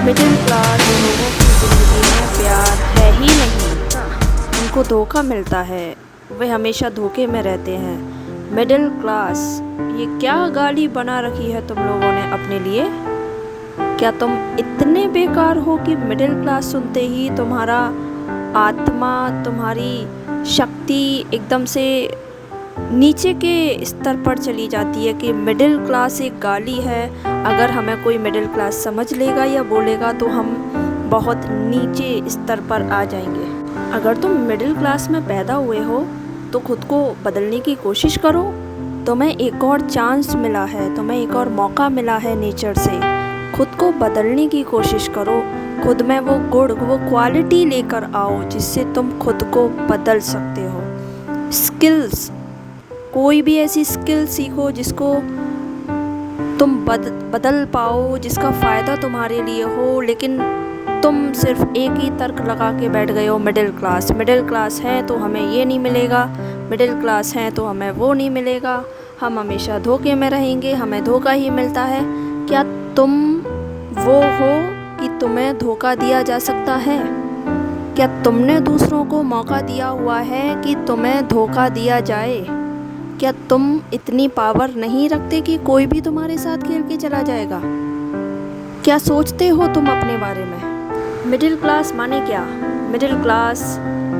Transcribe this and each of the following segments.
Middle class लोगों की ज़िंदगी में प्यार है ही नहीं, उनको धोखा मिलता है। वे हमेशा धोखे में रहते हैं। मिडिल क्लास, ये क्या गाली बना रखी है तुम लोगों ने अपने लिए? क्या तुम इतने बेकार हो कि मिडिल क्लास सुनते ही तुम्हारा आत्मा, तुम्हारी शक्ति एकदम से नीचे के स्तर पर चली जाती है कि मिडिल क्लास एक गाली है। अगर हमें कोई मिडिल क्लास समझ लेगा या बोलेगा तो हम बहुत नीचे स्तर पर आ जाएंगे। अगर तुम मिडिल क्लास में पैदा हुए हो तो खुद को बदलने की कोशिश करो। तुम्हें एक और चांस मिला है, तुम्हें एक और मौका मिला है नेचर से। खुद को बदलने की कोशिश करो। खुद में वो गुण, वो क्वालिटी लेकर आओ जिससे तुम खुद को बदल सकते हो। स्किल्स, कोई भी ऐसी स्किल सीखो जिसको तुम बदल पाओ, जिसका फ़ायदा तुम्हारे लिए हो। लेकिन तुम सिर्फ एक ही तर्क लगा के बैठ गए हो, मिडिल क्लास है तो हमें ये नहीं मिलेगा, मिडिल क्लास है तो हमें वो नहीं मिलेगा, हम हमेशा धोखे में रहेंगे, हमें धोखा ही मिलता है। क्या तुम वो हो कि तुम्हें धोखा दिया जा सकता है? क्या तुमने दूसरों को मौका दिया हुआ है कि तुम्हें धोखा दिया जाए? क्या तुम इतनी पावर नहीं रखते कि कोई भी तुम्हारे साथ खेल के चला जाएगा? क्या सोचते हो तुम अपने बारे में? मिडिल क्लास माने क्या? मिडिल क्लास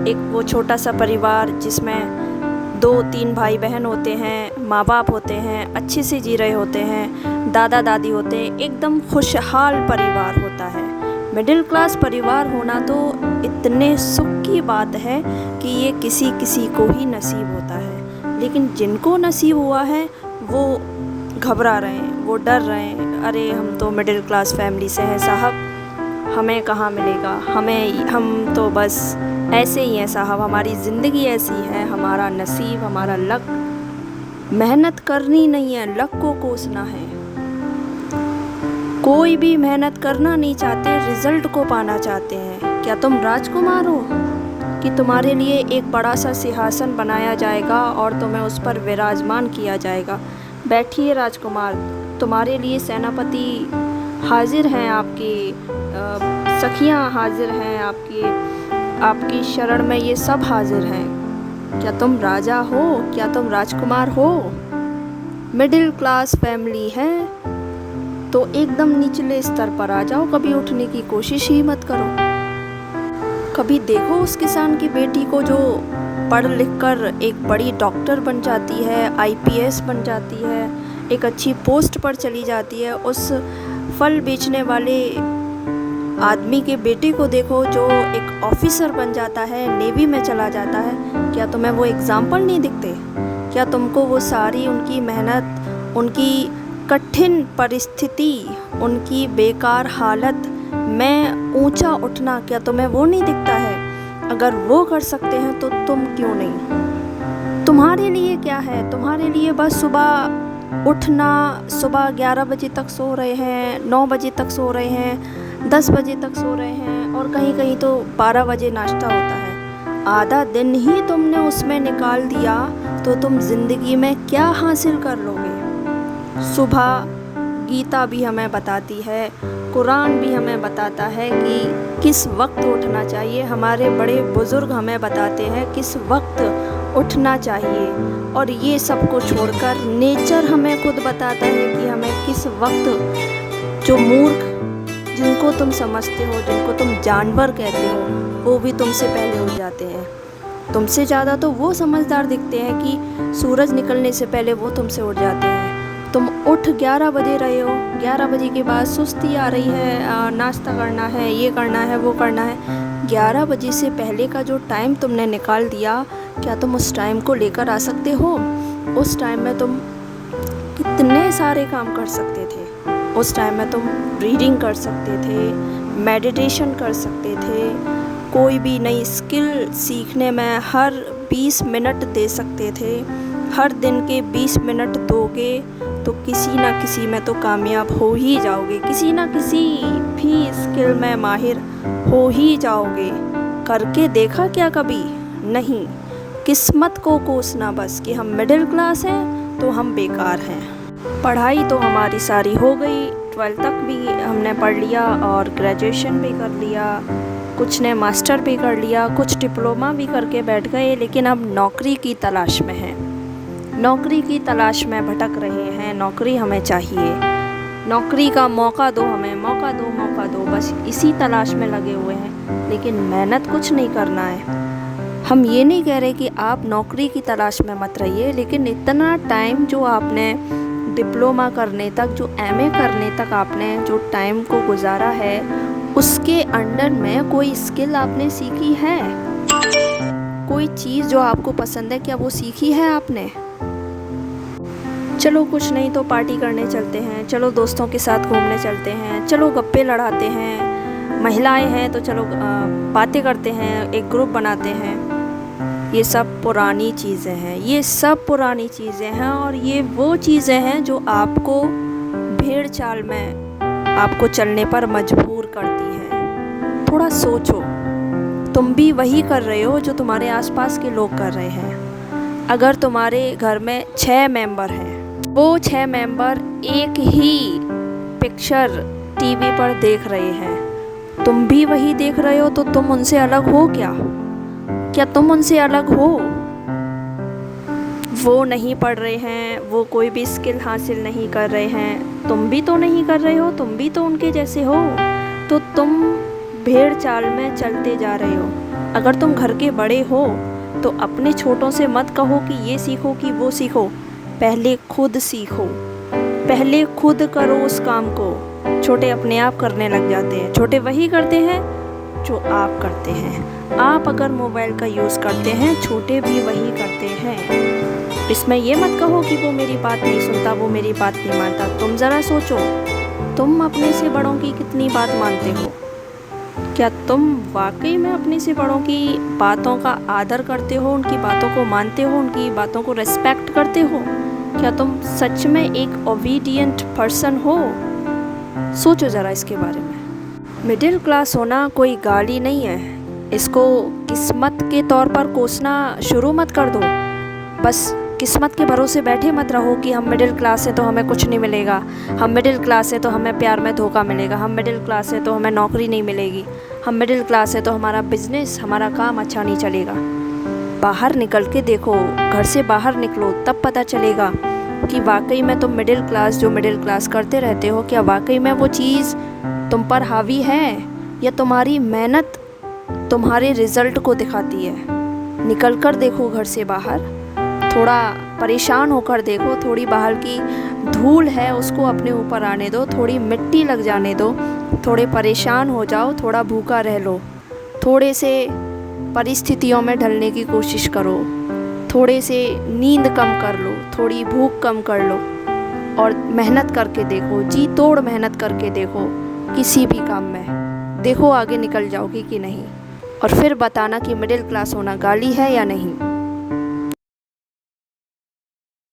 एक वो छोटा सा परिवार जिसमें 2-3 भाई बहन होते हैं, माँ बाप होते हैं, अच्छे से जी रहे होते हैं, दादा दादी होते हैं, एकदम खुशहाल परिवार होता है। मिडिल क्लास परिवार होना तो इतने सुख की बात है कि ये किसी किसी को ही नसीब होता है। लेकिन जिनको नसीब हुआ है वो घबरा रहे हैं, वो डर रहे हैं। अरे हम तो मिडिल क्लास फैमिली से हैं साहब, हमें कहाँ मिलेगा, हम तो बस ऐसे ही हैं साहब, हमारी ज़िंदगी ऐसी है, हमारा नसीब, हमारा लक। मेहनत करनी नहीं है, लक को कोसना है। कोई भी मेहनत करना नहीं चाहते, रिजल्ट को पाना चाहते हैं। क्या तुम राजकुमार हो कि तुम्हारे लिए एक बड़ा सा सिंहासन बनाया जाएगा और तुम्हें उस पर विराजमान किया जाएगा? बैठिए राजकुमार, तुम्हारे लिए सेनापति हाजिर हैं, आपकी सखियां हाजिर हैं, आपकी शरण में ये सब हाजिर हैं। क्या तुम राजा हो? क्या तुम राजकुमार हो? मिडिल क्लास फैमिली है तो एकदम निचले स्तर पर आ जाओ, कभी उठने की कोशिश ही मत करो। कभी देखो उस किसान की बेटी को जो पढ़ लिख कर एक बड़ी डॉक्टर बन जाती है, आईपीएस बन जाती है, एक अच्छी पोस्ट पर चली जाती है। उस फल बेचने वाले आदमी के बेटे को देखो जो एक ऑफिसर बन जाता है, नेवी में चला जाता है। क्या तुम्हें वो एग्जाम्पल नहीं दिखते? क्या तुमको वो सारी उनकी मेहनत, उनकी कठिन परिस्थिति, उनकी बेकार हालत में ऊंचा उठना, क्या तुम्हें वो नहीं दिखता है? अगर वो कर सकते हैं तो तुम क्यों नहीं? तुम्हारे लिए क्या है? तुम्हारे लिए बस सुबह उठना, सुबह 11 बजे तक सो रहे हैं, 9 बजे तक सो रहे हैं, 10 बजे तक सो रहे हैं और कहीं कहीं तो 12 बजे नाश्ता होता है। आधा दिन ही तुमने उसमें निकाल दिया तो तुम ज़िंदगी में क्या हासिल कर लोगे? सुबह गीता भी हमें बताती है, कुरान भी हमें बताता है कि किस वक्त उठना चाहिए। हमारे बड़े बुज़ुर्ग हमें बताते हैं किस वक्त उठना चाहिए। और ये सब को छोड़कर नेचर हमें खुद बताता है कि हमें किस वक्त, जो मूर्ख जिनको तुम समझते हो, जिनको तुम जानवर कहते हो, वो भी तुमसे पहले उठ जाते हैं। तुमसे ज़्यादा तो वो समझदार दिखते हैं कि सूरज निकलने से पहले वो तुमसे उठ जाते हैं। तुम उठ 11 बजे रहे हो, 11 बजे के बाद सुस्ती आ रही है, नाश्ता करना है, ये करना है, वो करना है। 11 बजे से पहले का जो टाइम तुमने निकाल दिया, क्या तुम उस टाइम को लेकर आ सकते हो? उस टाइम में तुम कितने सारे काम कर सकते थे। उस टाइम में तुम रीडिंग कर सकते थे, मेडिटेशन कर सकते थे, कोई भी नई स्किल सीखने में हर 20 मिनट दे सकते थे। हर दिन के 20 मिनट दोगे तो किसी ना किसी में तो कामयाब हो ही जाओगे, किसी ना किसी भी स्किल में माहिर हो ही जाओगे। करके देखा क्या कभी? नहीं। किस्मत को कोसना बस कि हम मिडिल क्लास हैं तो हम बेकार हैं। पढ़ाई तो हमारी सारी हो गई, 12th तक भी हमने पढ़ लिया और ग्रेजुएशन भी कर लिया, कुछ ने मास्टर भी कर लिया, कुछ डिप्लोमा भी करके बैठ गए, लेकिन अब नौकरी की तलाश में हैं। नौकरी की तलाश में भटक रहे हैं। नौकरी हमें चाहिए, नौकरी का मौका दो हमें, मौका दो, मौका दो, बस इसी तलाश में लगे हुए हैं। लेकिन मेहनत कुछ नहीं करना है। हम ये नहीं कह रहे कि आप नौकरी की तलाश में मत रहिए, लेकिन इतना टाइम जो आपने डिप्लोमा करने तक, जो एमए करने तक आपने जो टाइम को गुजारा है, उसके अंडर में कोई स्किल आपने सीखी है? कोई चीज़ जो आपको पसंद है, क्या वो सीखी है आपने? चलो कुछ नहीं तो पार्टी करने चलते हैं, चलो दोस्तों के साथ घूमने चलते हैं, चलो गप्पे लड़ाते हैं, महिलाएं हैं तो चलो बातें करते हैं, एक ग्रुप बनाते हैं। ये सब पुरानी चीज़ें हैं, ये सब पुरानी चीज़ें हैं, और ये वो चीज़ें हैं जो आपको भेड़ चाल में आपको चलने पर मजबूर करती हैं। थोड़ा सोचो, तुम भी वही कर रहे हो जो तुम्हारे आसपास के लोग कर रहे हैं। अगर तुम्हारे घर में 6 मेंबर हैं, वो 6 मेंबर एक ही पिक्चर टीवी पर देख रहे हैं, तुम भी वही देख रहे हो, तो तुम उनसे अलग हो क्या? क्या तुम उनसे अलग हो? वो नहीं पढ़ रहे हैं, वो कोई भी स्किल हासिल नहीं कर रहे हैं, तुम भी तो नहीं कर रहे हो, तुम भी तो उनके जैसे हो, तो तुम भेड़ चाल में चलते जा रहे हो। अगर तुम घर के बड़े हो तो अपने छोटों से मत कहो कि ये सीखो कि वो सीखो, पहले खुद सीखो, पहले खुद करो उस काम को। छोटे अपने आप करने लग जाते हैं, छोटे वही करते हैं जो आप करते हैं। आप अगर मोबाइल का यूज़ करते हैं, छोटे भी वही करते हैं। इसमें ये मत कहो कि वो मेरी बात नहीं सुनता, वो मेरी बात नहीं मानता। तुम ज़रा सोचो, तुम अपने से बड़ों की कितनी बात मानते हो? क्या तुम वाकई में अपने से बड़ों की बातों का आदर करते हो, उनकी बातों को मानते हो, उनकी बातों को रिस्पेक्ट करते हो? क्या तुम सच में एक ओबीडियंट पर्सन हो? सोचो ज़रा इसके बारे में। मिडिल क्लास होना कोई गाली नहीं है, इसको किस्मत के तौर पर कोसना शुरू मत कर दो। बस किस्मत के भरोसे बैठे मत रहो कि हम मिडिल क्लास है तो हमें कुछ नहीं मिलेगा, हम मिडिल क्लास है तो हमें प्यार में धोखा मिलेगा, हम मिडिल क्लास है तो हमें नौकरी नहीं मिलेगी, हम मिडिल क्लास है तो हमारा बिजनेस, हमारा काम अच्छा नहीं चलेगा। बाहर निकल के देखो, घर से बाहर निकलो, तब पता चलेगा कि वाकई में तुम मिडिल क्लास जो मिडिल क्लास करते रहते हो, क्या वाकई में वो चीज़ तुम पर हावी है, या तुम्हारी मेहनत तुम्हारे रिज़ल्ट को दिखाती है। निकल कर देखो घर से बाहर, थोड़ा परेशान होकर देखो, थोड़ी बाहर की धूल है उसको अपने ऊपर आने दो, थोड़ी मिट्टी लग जाने दो, थोड़े परेशान हो जाओ, थोड़ा भूखा रह लो, थोड़े से परिस्थितियों में ढलने की कोशिश करो, थोड़े से नींद कम कर लो, थोड़ी भूख कम कर लो, और मेहनत करके देखो, जी तोड़ मेहनत करके देखो किसी भी काम में। देखो आगे निकल जाओगी कि नहीं, और फिर बताना कि मिडिल क्लास होना गाली है या नहीं।